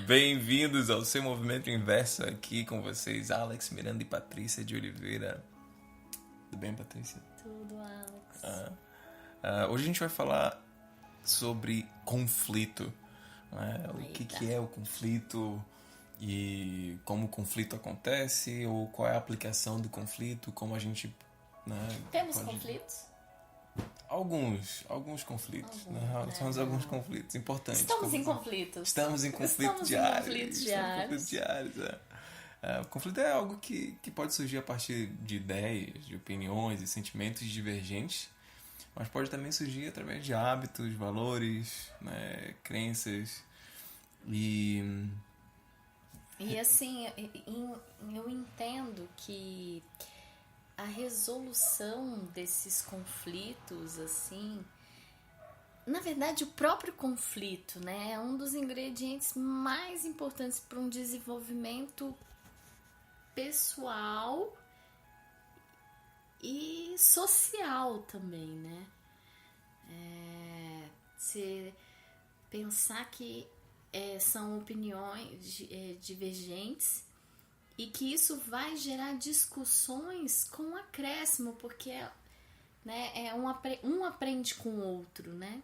Bem-vindos ao seu Movimento Inverso, aqui com vocês, Alex Miranda e Patrícia de Oliveira. Tudo bem, Patrícia? Tudo, Alex. Hoje a gente vai falar sobre conflito, né? O que é o conflito e como o conflito acontece, ou qual é a aplicação do conflito, como a gente... Temos conflitos? Alguns conflitos, são alguns conflitos importantes. Estamos em conflitos. Estamos em conflitos diários. O conflito é algo que pode surgir a partir de ideias, de opiniões e sentimentos divergentes, mas pode também surgir através de hábitos, valores, né, crenças e assim, eu entendo que a resolução desses conflitos, assim, na verdade, o próprio conflito, né, é um dos ingredientes mais importantes para um desenvolvimento pessoal e social também, né? Se pensar que são opiniões divergentes e que isso vai gerar discussões com acréscimo, porque um aprende com o outro, né?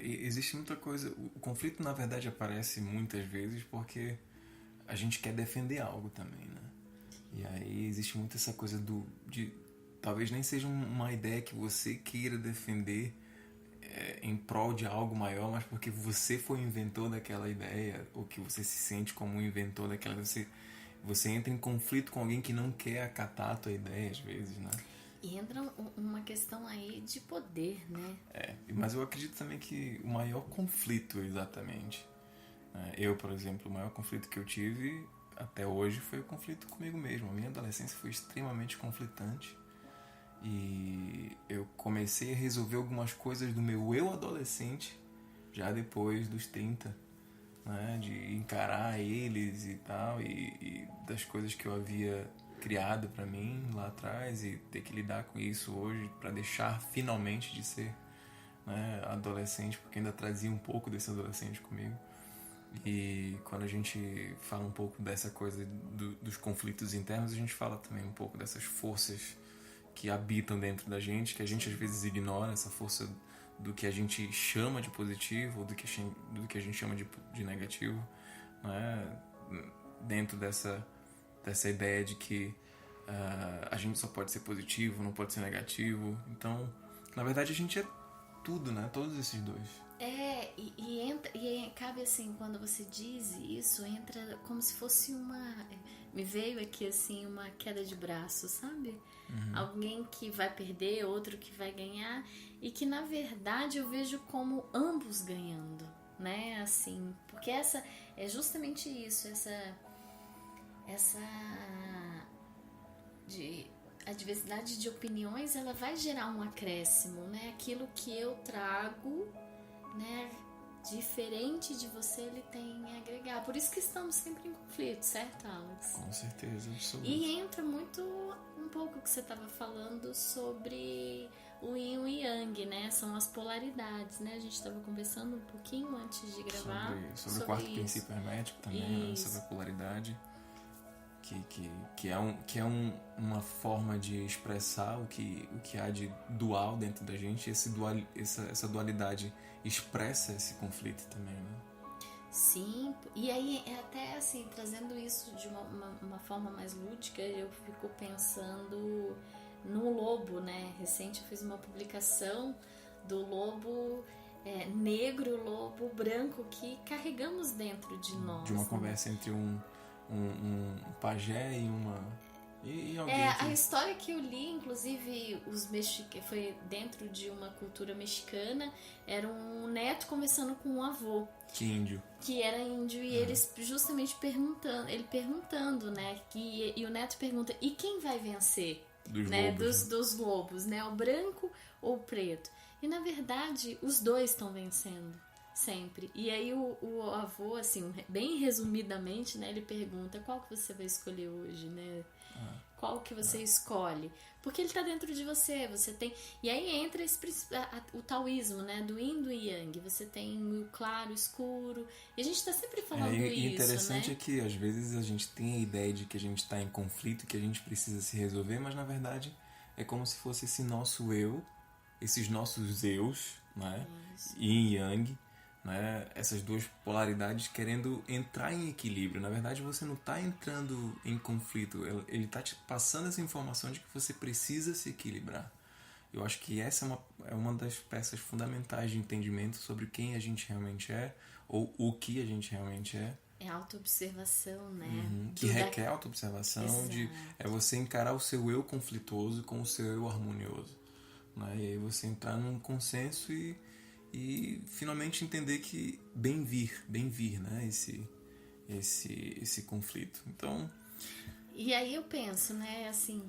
Existe muita coisa. O conflito, na verdade, aparece muitas vezes porque a gente quer defender algo também, né? E aí existe muito essa coisa de talvez nem seja uma ideia que você queira defender em prol de algo maior, mas porque você foi o inventor daquela ideia, ou que você se sente como um inventor daquela ideia. Você entra em conflito com alguém que não quer acatar a tua ideia, às vezes, né? E entra uma questão aí de poder, né? Mas eu acredito também que o maior conflito, exatamente, eu, por exemplo, o maior conflito que eu tive até hoje foi o conflito comigo mesmo. A minha adolescência foi extremamente conflitante e eu comecei a resolver algumas coisas do meu eu adolescente já depois dos 30, né, de encarar eles e tal, e das coisas que eu havia criado pra mim lá atrás e ter que lidar com isso hoje pra deixar finalmente de ser, né, adolescente, porque ainda trazia um pouco desse adolescente comigo. E quando a gente fala um pouco dessa coisa dos conflitos internos, a gente fala também um pouco dessas forças que habitam dentro da gente, que a gente às vezes ignora, essa força do que a gente chama de positivo ou do que a gente chama de negativo, né? Dentro dessa ideia de que a gente só pode ser positivo, não pode ser negativo. Então, na verdade, a gente é tudo, né? Todos esses dois. E cabe assim, quando você diz isso, entra como se fosse me veio aqui assim uma queda de braço, sabe? Alguém que vai perder, outro que vai ganhar, e que na verdade eu vejo como ambos ganhando, né? Assim, porque essa é justamente isso, a diversidade de opiniões, ela vai gerar um acréscimo, né? Aquilo que eu trago, né, diferente de você, ele tem a agregar. Por isso que estamos sempre em conflito, certo, Alex? Com certeza, absoluto. E entra muito um pouco o que você estava falando sobre o yin e o yang, né? São as polaridades, né? A gente estava conversando um pouquinho antes de gravar sobre o quarto princípio hermético também, né? Sobre a polaridade. Que é uma forma de expressar o que há de dual dentro da gente. Essa dualidade expressa esse conflito também, né? Sim, e aí até assim, trazendo isso de uma forma mais lúdica, eu fico pensando no lobo, né? Recente eu fiz uma publicação do lobo negro, lobo branco, que carregamos dentro de nós. De uma conversa entre um pajé e uma... E alguém a história que eu li, inclusive foi dentro de uma cultura mexicana, era um neto conversando com um avô. Que era índio, e eles justamente perguntando, né? E o neto pergunta, e quem vai vencer? Dos lobos, né? O branco ou o preto? E na verdade, os dois estão vencendo. Sempre. E aí o avô, assim, bem resumidamente, né, ele pergunta, qual que você vai escolher hoje, né? qual que você escolhe? Porque ele tá dentro de você, você tem... E aí entra o taoísmo, né? Do yin e do yang. Você tem o claro, o escuro. E a gente tá sempre falando isso, E interessante né? é que às vezes a gente tem a ideia de que a gente tá em conflito, que a gente precisa se resolver, mas na verdade é como se fosse esse nosso eu, esses nossos eus, né? Yin e yang, né? Essas duas polaridades querendo entrar em equilíbrio. Na verdade, você não está entrando em conflito, ele está te passando essa informação de que você precisa se equilibrar. Eu acho que essa é uma das peças fundamentais de entendimento sobre quem a gente realmente é, ou o que a gente realmente é. É autoobservação, né? Que requer autoobservação, é você encarar o seu eu conflituoso com o seu eu harmonioso. Né? E aí você entrar num consenso e finalmente entender que bem vir, né? Esse conflito. Então... E aí eu penso, né? Assim,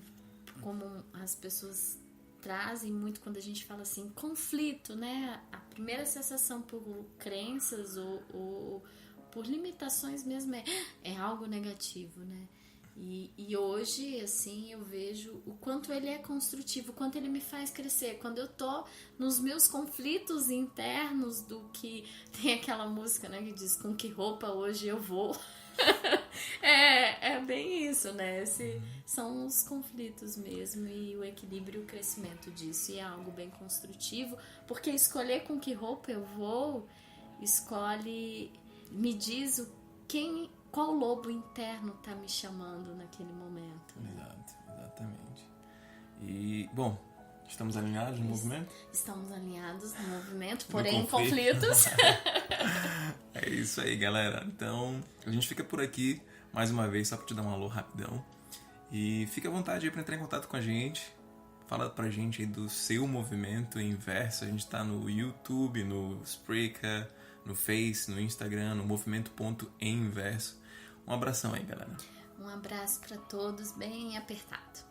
como as pessoas trazem muito quando a gente fala assim, conflito, né? A primeira sensação por crenças ou por limitações mesmo é algo negativo, né? E hoje, assim, eu vejo o quanto ele é construtivo, o quanto ele me faz crescer. Quando eu tô nos meus conflitos internos do que... Tem aquela música, né, que diz, com que roupa hoje eu vou? É bem isso, né? São os conflitos mesmo e o equilíbrio e o crescimento disso. E é algo bem construtivo, porque escolher com que roupa eu vou, me diz qual lobo interno tá me chamando naquele momento. Né? Exatamente. E, bom, estamos alinhados no movimento? Estamos alinhados no movimento, porém em conflitos. É isso aí, galera. Então, a gente fica por aqui mais uma vez, só pra te dar um alô rapidão. E fica à vontade aí pra entrar em contato com a gente. Fala pra gente aí do seu movimento inverso. A gente tá no YouTube, no Spreaker, no Face, no Instagram, no movimento.inverso. Um abração aí, galera. Um abraço pra todos, bem apertado.